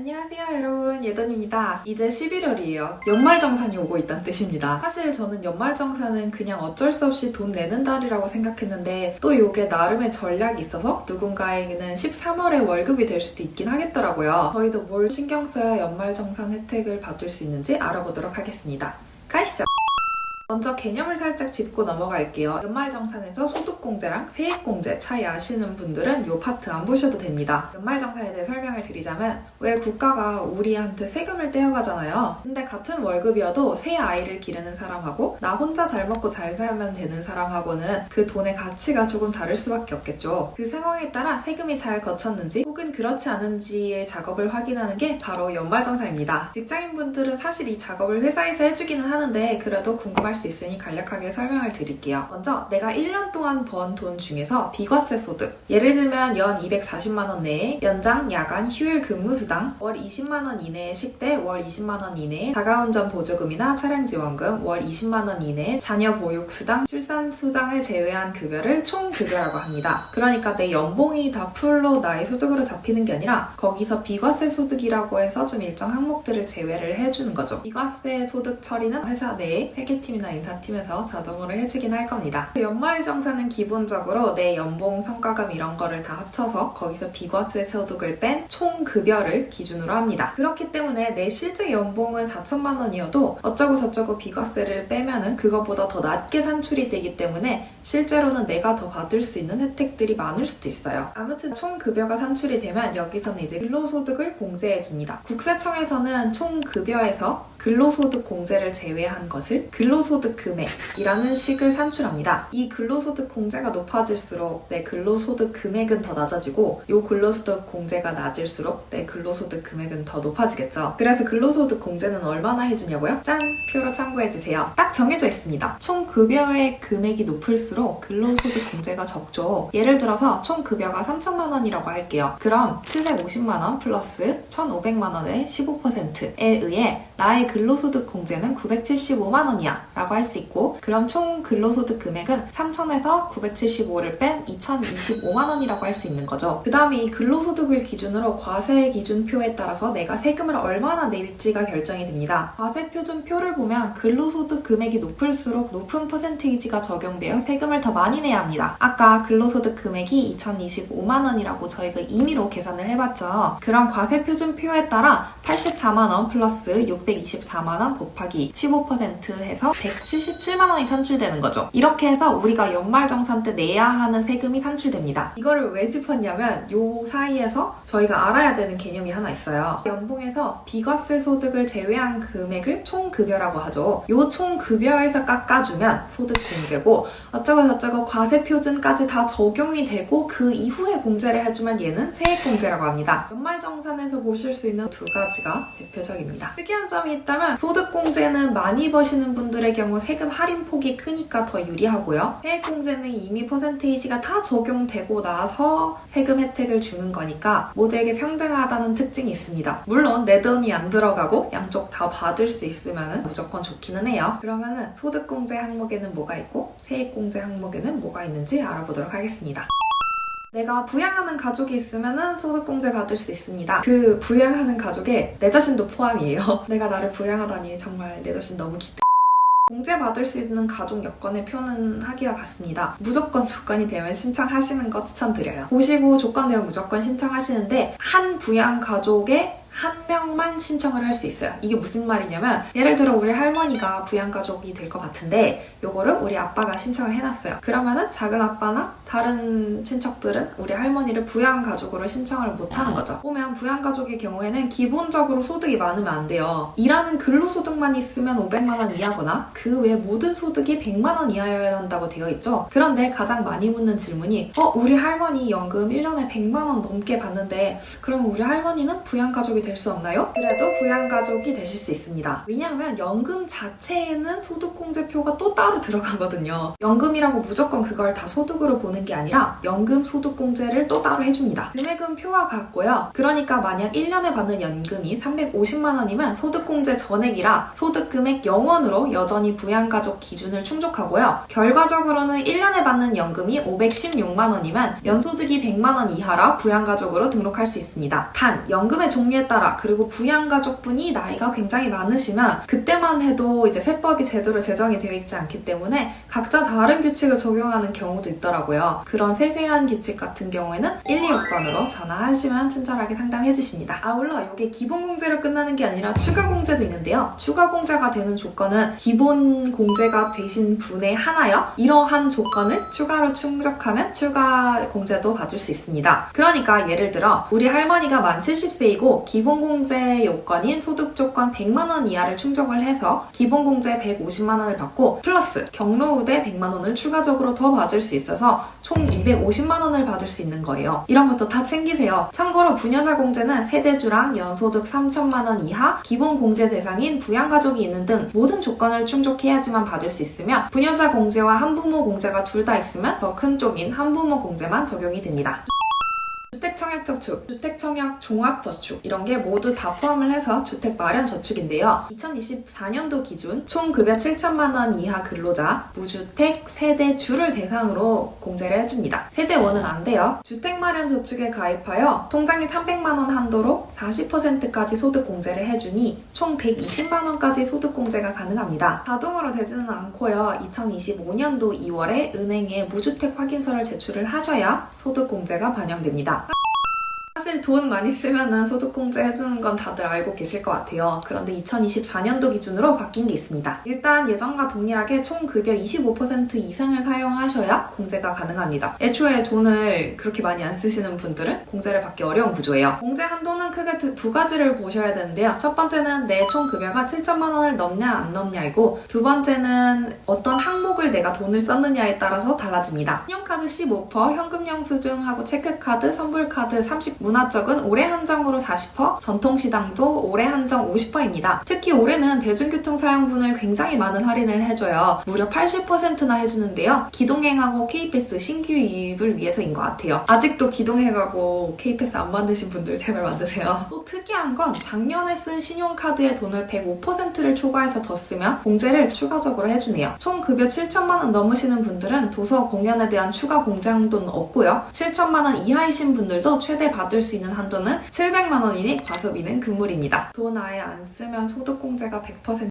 안녕하세요 여러분, 예던입니다. 이제 11월이에요. 연말정산이 오고 있다는 뜻입니다. 사실 저는 연말정산은 그냥 어쩔 수 없이 돈 내는 달이라고 생각했는데 또 이게 나름의 전략이 있어서 누군가에게는 13월에 월급이 될 수도 있긴 하겠더라고요. 저희도 뭘 신경 써야 연말정산 혜택을 받을 수 있는지 알아보도록 하겠습니다. 가시죠! 먼저 개념을 살짝 짚고 넘어갈게요. 연말정산에서 소득공제랑 세액공제 차이 아시는 분들은 이 파트 안 보셔도 됩니다. 연말정산에 대해 설명을 드리자면 왜 국가가 우리한테 세금을 떼어가잖아요. 근데 같은 월급이어도 새 아이를 기르는 사람하고 나 혼자 잘 먹고 잘 살면 되는 사람하고는 그 돈의 가치가 조금 다를 수밖에 없겠죠. 그 상황에 따라 세금이 잘 거쳤는지 혹은 그렇지 않은지의 작업을 확인하는 게 바로 연말정산입니다. 직장인분들은 사실 이 작업을 회사에서 해주기는 하는데 그래도 궁금할 수 있으니 간략하게 설명을 드릴게요. 먼저 내가 1년 동안 번 돈 중에서 비과세 소득, 예를 들면 연 240만원 내에 연장, 야간, 휴일 근무수당, 월 20만원 이내의 식대, 월 20만원 이내의 자가운전 보조금이나 차량지원금, 월 20만원 이내의 자녀 보육수당, 출산수당을 제외한 급여를 총급여라고 합니다. 그러니까 내 연봉이 다 풀로 나의 소득으로 잡히는 게 아니라 거기서 비과세 소득이라고 해서 좀 일정 항목들을 제외를 해주는 거죠. 비과세 소득 처리는 회사 내에 회계팀이나 인사팀에서 자동으로 해주긴 할 겁니다. 연말정산은 기본적으로 내 연봉, 성과금 이런 거를 다 합쳐서 거기서 비과세 소득을 뺀 총급여를 기준으로 합니다. 그렇기 때문에 내 실제 연봉은 4천만 원이어도 어쩌고 저쩌고 비과세를 빼면은 그거보다 더 낮게 산출이 되기 때문에 실제로는 내가 더 받을 수 있는 혜택들이 많을 수도 있어요. 아무튼 총급여가 산출이 되면 여기서는 이제 근로소득을 공제해줍니다. 국세청에서는 총급여에서 근로소득 공제를 제외한 것을 근로소득 금액이라는 식을 산출합니다. 이 근로소득 공제가 높아질수록 내 근로소득 금액은 더 낮아지고 이 근로소득 공제가 낮을수록 내 근로소득 금액은 더 높아지겠죠. 그래서 근로소득 공제는 얼마나 해주냐고요? 짠! 표로 참고해주세요. 딱 정해져 있습니다. 총급여의 금액이 높을수록 근로소득 공제가 적죠. 예를 들어서 총급여가 3천만 원이라고 할게요. 그럼 750만 원 플러스 1,500만 원의 15%에 의해 나의 근로소득 공제는 975만 원이야 라고 할 수 있고, 그럼 총 근로소득 금액은 3천에서 975를 뺀 2,025만 원이라고 할 수 있는 거죠. 그 다음에 이 근로소득을 기준으로 과세 기준표에 따라서 내가 세금을 얼마나 낼지가 결정이 됩니다. 과세 표준표를 보면 근로소득 금액이 높을수록 높은 퍼센테이지가 적용되어 세금을 더 많이 내야 합니다. 아까 근로소득 금액이 2,025만 원이라고 저희가 임의로 계산을 해봤죠. 그럼 과세 표준표에 따라 84만 원 플러스 624만 원 곱하기 15% 해서 177만 원이 산출되는 거죠. 이렇게 해서 우리가 연말정산 때 내야 하는 세금이 산출됩니다. 이거를 왜 짚었냐면 요 사이에서 저희가 알아야 되는 개념이 하나 있어요. 연봉에서 비과세 소득을 제외한 금액을 총급여라고 하죠. 요 총급여에서 깎아주면 소득공제고 어쩌고 저쩌고 과세 표준까지 다 적용이 되고 그 이후에 공제를 해주면 얘는 세액공제라고 합니다. 연말정산에서 보실 수 있는 두 가지가 대표적입니다. 특이한 점이 있다면 소득공제는 많이 버시는 분들의 경우 세금 할인 폭이 크니까 더 유리하고요. 세액공제는 이미 퍼센테이지가 다 적용되고 나서 세금 혜택을 주는 거니까 모두에게 평등하다는 특징이 있습니다. 물론 내 돈이 안 들어가고 양쪽 다 받을 수 있으면 무조건 좋기는 해요. 그러면은 소득공제 항목에는 뭐가 있고 세액공제 항목에는 뭐가 있는지 알아보도록 하겠습니다. 내가 부양하는 가족이 있으면 소득공제 받을 수 있습니다. 그 부양하는 가족에 내 자신도 포함이에요. 내가 나를 부양하다니 정말 내 자신 너무 공제받을 수 있는 가족 여건의 표는 하기와 같습니다. 무조건 조건이 되면 신청하시는 거 추천드려요. 보시고 조건 되면 무조건 신청하시는데 한 부양 가족에 한 명만 신청을 할 수 있어요. 이게 무슨 말이냐면 예를 들어 우리 할머니가 부양가족이 될 것 같은데 요거를 우리 아빠가 신청을 해놨어요. 그러면은 작은 아빠나 다른 친척들은 우리 할머니를 부양가족으로 신청을 못하는 거죠. 보면 부양가족의 경우에는 기본적으로 소득이 많으면 안 돼요. 일하는 근로소득만 있으면 500만 원 이하거나 그 외 모든 소득이 100만 원 이하여야 한다고 되어 있죠. 그런데 가장 많이 묻는 질문이 우리 할머니 연금 1년에 100만 원 넘게 받는데 그러면 우리 할머니는 부양가족이 될 수 없나요? 그래도 부양가족이 되실 수 있습니다. 왜냐하면 연금 자체에는 소득공제표가 또 따로 들어가거든요. 연금이라고 무조건 그걸 다 소득으로 보는 게 아니라 연금 소득공제를 또 따로 해줍니다. 금액은 표와 같고요. 그러니까 만약 1년에 받는 연금이 350만 원이면 소득공제 전액이라 소득금액 0원으로 여전히 부양가족 기준을 충족하고요. 결과적으로는 1년에 받는 연금이 516만 원이면 연소득이 100만 원 이하라 부양가족으로 등록할 수 있습니다. 단 연금의 종류에 따라 따라 그리고 부양가족분이 나이가 굉장히 많으시면 그때만 해도 이제 세법이 제대로 제정이 되어 있지 않기 때문에 각자 다른 규칙을 적용하는 경우도 있더라고요. 그런 세세한 규칙 같은 경우에는 126번으로 전화하시면 친절하게 상담해 주십니다. 아울러 이게 기본 공제로 끝나는 게 아니라 추가 공제도 있는데요. 추가 공제가 되는 조건은 기본 공제가 되신 분에 한하여 이러한 조건을 추가로 충족하면 추가 공제도 받을 수 있습니다. 그러니까 예를 들어 우리 할머니가 만 70세이고 기본 공제 요건인 소득 조건 100만 원 이하를 충족을 해서 기본 공제 150만 원을 받고 플러스 경로우대 100만 원을 추가적으로 더 받을 수 있어서 총 250만 원을 받을 수 있는 거예요. 이런 것도 다 챙기세요. 참고로 부녀자 공제는 세대주랑 연소득 3천만 원 이하, 기본 공제 대상인 부양가족이 있는 등 모든 조건을 충족해야지만 받을 수 있으며 부녀자 공제와 한부모 공제가 둘 다 있으면 더 큰 쪽인 한부모 공제만 적용이 됩니다. 주택청약저축, 주택청약종합저축 이런 게 모두 다 포함을 해서 주택마련저축인데요. 2024년도 기준 총 급여 7천만 원 이하 근로자, 무주택, 세대주를 대상으로 공제를 해줍니다. 세대원은 안 돼요. 주택마련저축에 가입하여 통장에 300만 원 한도로 40%까지 소득 공제를 해주니 총 120만 원까지 소득 공제가 가능합니다. 자동으로 되지는 않고요. 2025년도 2월에 은행에 무주택 확인서를 제출을 하셔야 소득 공제가 반영됩니다. 사실 돈 많이 쓰면은 소득공제 해주는 건 다들 알고 계실 것 같아요. 그런데 2024년도 기준으로 바뀐 게 있습니다. 일단 예전과 동일하게 총 급여 25% 이상을 사용하셔야 공제가 가능합니다. 애초에 돈을 그렇게 많이 안 쓰시는 분들은 공제를 받기 어려운 구조예요. 공제 한도는 크게 두 가지를 보셔야 되는데요. 첫 번째는 내 총 급여가 7천만 원을 넘냐 안 넘냐이고 두 번째는 어떤 항목을 내가 돈을 썼느냐에 따라서 달라집니다. 신용카드 15%, 현금 영수증하고 체크카드, 선불카드 30%, 문화적은 올해 한정으로 40%, 전통시장도 올해 한정 50%입니다. 특히 올해는 대중교통 사용분을 굉장히 많은 할인을 해줘요. 무려 80%나 해주는데요. 기동행하고 K패스 신규 유입을 위해서인 것 같아요. 아직도 기동행하고 K패스 안 만드신 분들 제발 만드세요. 또 특이한 건 작년에 쓴 신용카드의 돈을 105%를 초과해서 더 쓰면 공제를 추가적으로 해주네요. 총 급여 7천만 원 넘으시는 분들은 도서 공연에 대한 추가 공제 한도는 없고요. 7천만 원 이하이신 분들도 최대 받을 수 있는 한도는 700만 원이니 과소비는 금물입니다. 돈 아예 안 쓰면 소득공제가 100%.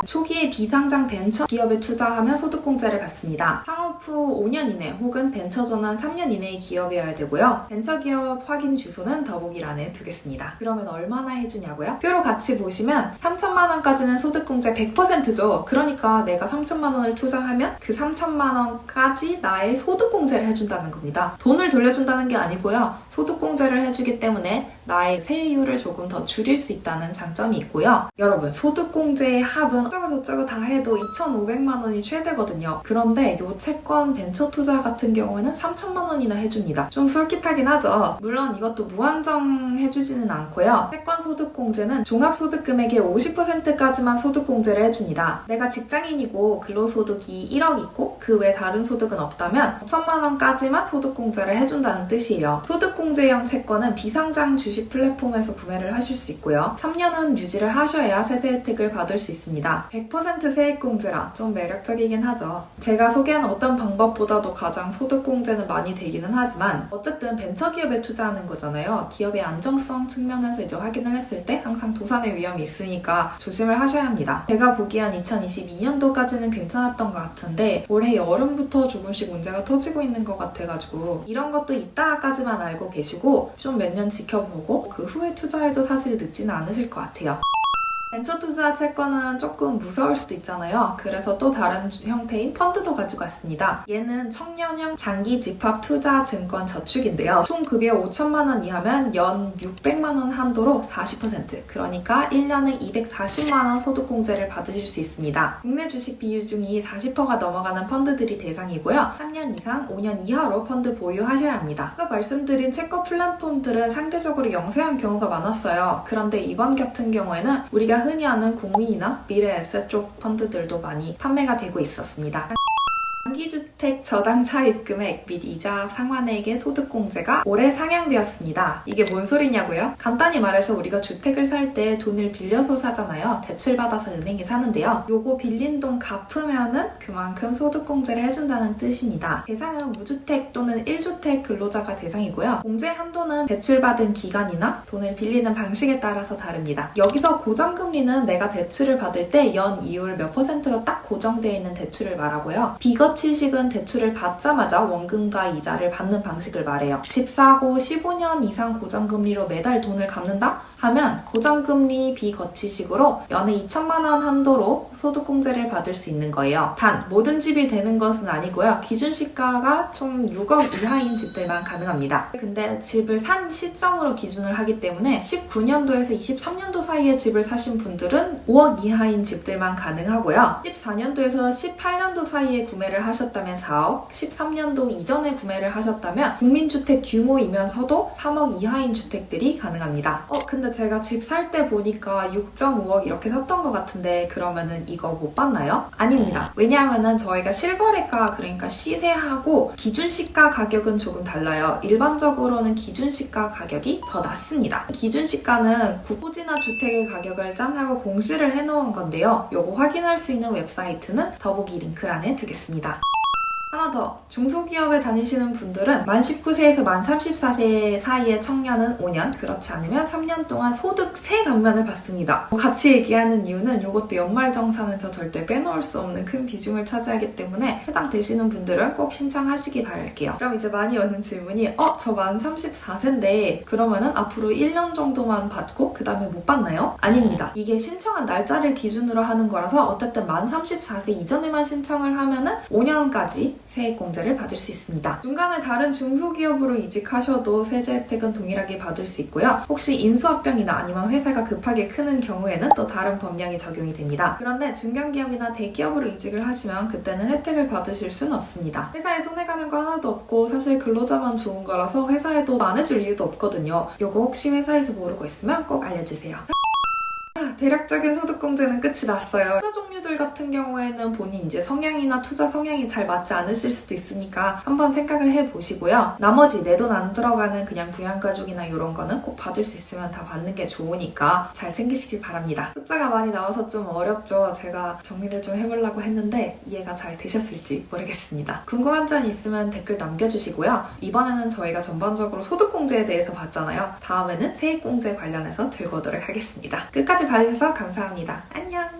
초기에 비상장 벤처 기업에 투자하면 소득공제를 받습니다. 창업 후 5년 이내 혹은 벤처 전환 3년 이내의 기업이어야 되고요. 벤처기업 확인 주소는 더보기란에 두겠습니다. 그러면 얼마나 해주냐고요? 표로 같이 보시면 3천만 원까지는 소득공제 100%죠. 그러니까 내가 3천만 원을 투자하면 그 3천만 원까지 나의 소득공제를 해준다는 겁니다. 돈을 돌려준다는 게 아니고요. 소득공제를 해주기 때문에 나의 세율을 조금 더 줄일 수 있다는 장점이 있고요. 여러분, 소득공제의 합은 어쩌고 다 해도 2,500만 원이 최대거든요. 그런데 요 채권 벤처 투자 같은 경우에는 3천만 원이나 해줍니다. 좀 솔깃하긴 하죠. 물론 이것도 무한정 해주지는 않고요. 채권 소득공제는 종합소득금액의 50%까지만 소득공제를 해줍니다. 내가 직장인이고 근로소득이 1억 있고 그 외 다른 소득은 없다면 5천만 원까지만 소득공제를 해준다는 뜻이에요. 소득공제형 채권은 비상장 주식 플랫폼에서 구매를 하실 수 있고요. 3년은 유지를 하셔야 세제 혜택을 받을 수 있습니다. 100% 세액공제라 좀 매력적이긴 하죠. 제가 소개한 어떤 방법보다도 가장 소득공제는 많이 되기는 하지만 어쨌든 벤처기업에 투자하는 거잖아요. 기업의 안정성 측면에서 이제 확인을 했을 때 항상 도산의 위험이 있으니까 조심을 하셔야 합니다. 제가 보기엔 2022년도까지는 괜찮았던 것 같은데 올해 여름부터 조금씩 문제가 터지고 있는 것 같아가지고 이런 것도 이따까지만 알고 계시고 좀 몇 년 지켜보고 그 후에 투자해도 사실 늦지는 않으실 것 같아요. 벤처 투자 채권은 조금 무서울 수도 있잖아요. 그래서 또 다른 형태인 펀드도 가지고 왔습니다. 얘는 청년형 장기 집합 투자 증권 저축인데요. 총 급여 5천만 원 이하면 연 600만 원 한도로 40%, 그러니까 1년에 240만 원 소득공제를 받으실 수 있습니다. 국내 주식 비율중이 40%가 넘어가는 펀드들이 대상이고요. 3년 이상 5년 이하로 펀드 보유하셔야 합니다. 아까 말씀드린 채권 플랫폼들은 상대적으로 영세한 경우가 많았어요. 그런데 이번 같은 경우에는 우리가 흔히 아는 국민이나 미래 에셋 쪽 펀드들도 많이 판매가 되고 있었습니다. 장기주 무주택 저당 차입 금액 및 이자 상환액의 소득공제가 올해 상향되었습니다. 이게 뭔 소리냐고요? 간단히 말해서 우리가 주택을 살 때 돈을 빌려서 사잖아요. 대출받아서 은행에 사는데요. 요거 빌린 돈 갚으면은 그만큼 소득공제를 해준다는 뜻입니다. 대상은 무주택 또는 1주택 근로자가 대상이고요. 공제 한도는 대출받은 기간이나 돈을 빌리는 방식에 따라서 다릅니다. 여기서 고정금리는 내가 대출을 받을 때 연 이율 몇 %로 딱 고정되어 있는 대출을 말하고요. 비거치식은 대출을 받자마자 원금과 이자를 받는 방식을 말해요. 집 사고 15년 이상 고정금리로 매달 돈을 갚는다? 하면 고정금리 비거치식으로 연에 2천만 원 한도로 소득공제를 받을 수 있는 거예요. 단 모든 집이 되는 것은 아니고요. 기준시가가 총 6억 이하인 집들만 가능합니다. 근데 집을 산 시점으로 기준을 하기 때문에 19년도에서 23년도 사이에 집을 사신 분들은 5억 이하인 집들만 가능하고요. 14년도에서 18년도 사이에 구매를 하셨다면 4억, 13년도 이전에 구매를 하셨다면 국민주택 규모이면서도 3억 이하인 주택들이 가능합니다. 근데 제가 집 살 때 보니까 6.5억 이렇게 샀던 것 같은데 그러면은 이거 못 받나요? 아닙니다. 왜냐하면은 저희가 실거래가 그러니까 시세하고 기준시가 가격은 조금 달라요. 일반적으로는 기준시가 가격이 더 낮습니다. 기준시가는 구부지나 주택의 가격을 짠하고 공시를 해놓은 건데요. 요거 확인할 수 있는 웹사이트는 더보기 링크란에 두겠습니다. 하나 더, 중소기업에 다니시는 분들은 만 19세에서 만 34세 사이의 청년은 5년, 그렇지 않으면 3년 동안 소득세 감면을 받습니다. 같이 얘기하는 이유는 이것도 연말정산에서 절대 빼놓을 수 없는 큰 비중을 차지하기 때문에 해당되시는 분들은 꼭 신청하시기 바랄게요. 그럼 이제 많이 오는 질문이 저 만 34세인데 그러면은 앞으로 1년 정도만 받고 그 다음에 못 받나요? 아닙니다. 이게 신청한 날짜를 기준으로 하는 거라서 어쨌든 만 34세 이전에만 신청을 하면은 5년까지 세액공제를 받을 수 있습니다. 중간에 다른 중소기업으로 이직하셔도 세제 혜택은 동일하게 받을 수 있고요. 혹시 인수합병이나 아니면 회사가 급하게 크는 경우에는 또 다른 법령이 적용이 됩니다. 그런데 중견기업이나 대기업으로 이직을 하시면 그때는 혜택을 받으실 수는 없습니다. 회사에 손해가는 거 하나도 없고 사실 근로자만 좋은 거라서 회사에도 안 해줄 이유도 없거든요. 요거 혹시 회사에서 모르고 있으면 꼭 알려주세요. 대략적인 소득공제는 끝이 났어요. 투자 종류들 같은 경우에는 본인 이제 성향이나 투자 성향이 잘 맞지 않으실 수도 있으니까 한번 생각을 해보시고요. 나머지 내 돈 안 들어가는 그냥 부양가족이나 이런 거는 꼭 받을 수 있으면 다 받는 게 좋으니까 잘 챙기시길 바랍니다. 숫자가 많이 나와서 좀 어렵죠. 제가 정리를 좀 해보려고 했는데 이해가 잘 되셨을지 모르겠습니다. 궁금한 점 있으면 댓글 남겨주시고요. 이번에는 저희가 전반적으로 소득공제에 대해서 봤잖아요. 다음에는 세액공제 관련해서 들고 오도록 하겠습니다. 끝까지 봐주셔서 감사합니다. 안녕!